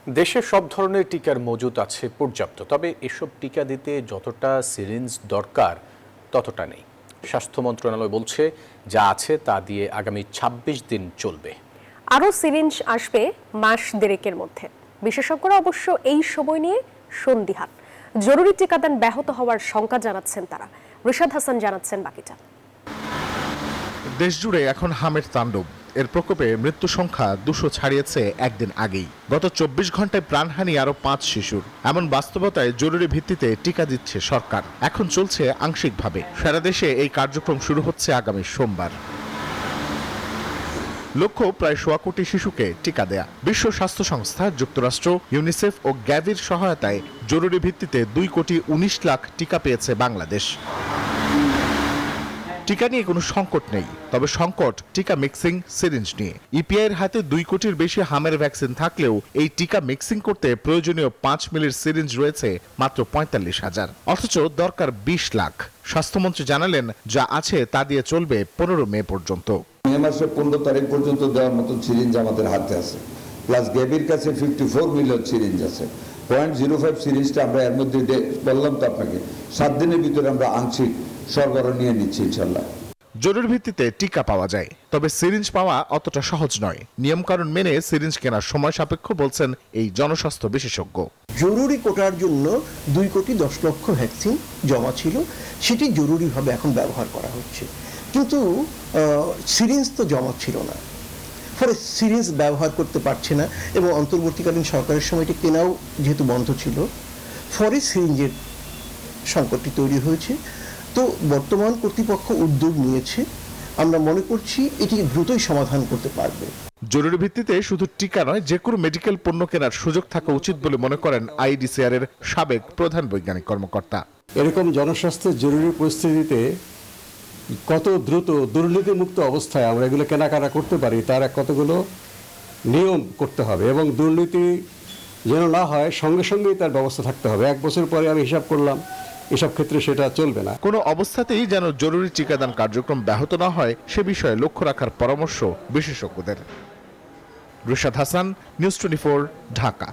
দেশে সব ধরনের টিকার মজুত আছে পর্যাপ্ত, তবে এসব টিকা দিতে যতটা সিরিঞ্জ দরকার ততটা নেই। স্বাস্থ্য মন্ত্রণালয় বলছে যা আছে তা দিয়ে আগামী ২৬ দিন চলবে। আরও সিরিঞ্জ আসবে মাস দেড়েকের মধ্যে। বিশেষজ্ঞরা অবশ্য এই সময় নিয়ে সন্দিহান। জরুরি টিকাদান ব্যাহত হওয়ার শঙ্কা জানাচ্ছেন তারা। রিশাদ হাসান জানাচ্ছেন বাকিটা। দেশজুড়ে এখন হামের তাণ্ডব। এর প্রকোপে মৃত্যু সংখ্যা ২০০ ছাড়িয়েছে একদিন আগেই। গত ২৪ ঘন্টায় প্রাণহানি আরো ৫ শিশুর। এমন বাস্তবতায় জরুরি ভিত্তিতে টিকা দিচ্ছে সরকার। এখন চলছে আংশিকভাবে। সারা দেশে এই কার্যক্রম শুরু হচ্ছে আগামী সোমবার। লক্ষ্য প্রায় ১.৫ কোটি শিশুকে টিকা দেয়া। বিশ্ব স্বাস্থ্য সংস্থা, যুক্তরাষ্ট্র, ইউনিসেফ ও গ্যাভির সহায়তায় জরুরি ভিত্তিতে ২,১৯,০০,০০০ টিকা পেয়েছে বাংলাদেশ। টিকা নিয়ে কোনো সংকট নেই, তবে সংকট টিকা মিক্সিং সিরিঞ্জ নিয়ে। ইপিআই এর হাতে ২ কোটির বেশি হামের ভ্যাকসিন থাকলেও এই টিকা মিক্সিং করতে প্রয়োজনীয় ৫ মিলির সিরিঞ্জ রয়েছে মাত্র ৪৫,০০০। অথচ দরকার ২০ লাখ। স্বাস্থ্যমন্ত্রী জানালেন যা আছে তা দিয়ে চলবে ১৫ মে পর্যন্ত। মে মাসের ১৫ তারিখ পর্যন্ত দেওয়ার মতো সিরিঞ্জ আমাদের হাতে আছে, প্লাস গ্যাভির কাছে 54 মিলিয়ন সিরিঞ্জ আছে। 0.05 সিরিঞ্জটা আমরা এর মধ্যে বললাম তো আপনাকে, ৭ দিনের ভিতরে আমরা আংশিক সরবরাহ নিয়ে নিচ্ছি ইনশাল্লাহ। জরুরি ভিত্তিতে টিকা পাওয়া যায়, তবে সিরিঞ্জ পাওয়া অতটা সহজ নয়। নিয়মকানুন মেনে সিরিঞ্জ কেনার সময় সাপেক্ষ বলছেন এই জনস্বাস্থ্য বিশেষজ্ঞ। জরুরি কোটার জন্য ২,১০,০০,০০০ ভ্যাকসিন জমা ছিল, সেটি জরুরিভাবে এখন ব্যবহার করা হচ্ছে, কিন্তু সিরিঞ্জ তো জমা ছিল না, ফলে সিরিঞ্জ ব্যবহার করতে পারছে না। এবং অন্তর্বর্তীকালীন সরকারের সময়টি কেনাও যেহেতু বন্ধ ছিল, ফলে সিরিঞ্জের সংকটটি তৈরি হয়েছে। তো বর্তমান কর্তৃপক্ষ উদ্যোগ নিয়েছে, আমরা মনে করছি এটি দ্রুতই সমাধান করতে পারবে। জরুরি ভিত্তিতে শুধু টিকা নয়, যে কোনো মেডিকেল পণ্য কেনার সুযোগ থাকা উচিত বলে মনে করেন আইডিসিআর এর সাবেক প্রধান বৈজ্ঞানিক কর্মকর্তা। এরকম জনস্বাস্থ্যের জরুরি পরিস্থিতিতে কত দ্রুত দুর্নীতিমুক্ত অবস্থায় আমরা এগুলো কেনাকাটা করতে পারি তার কতগুলো নিয়ম করতে হবে, এবং দুর্নীতি যেন না হয় সঙ্গে সঙ্গেই তার ব্যবস্থা থাকতে হবে। ১ বছর পরে আমি হিসাব করলাম, এসব ক্ষেত্রে সেটা চলবে না। কোনো অবস্থাতেই যেন জরুরি টিকাদান কার্যক্রম ব্যাহত না হয় সে বিষয়ে লক্ষ্য রাখার পরামর্শ বিশেষজ্ঞদের। রিশাদ হাসান, নিউজ 24, ঢাকা।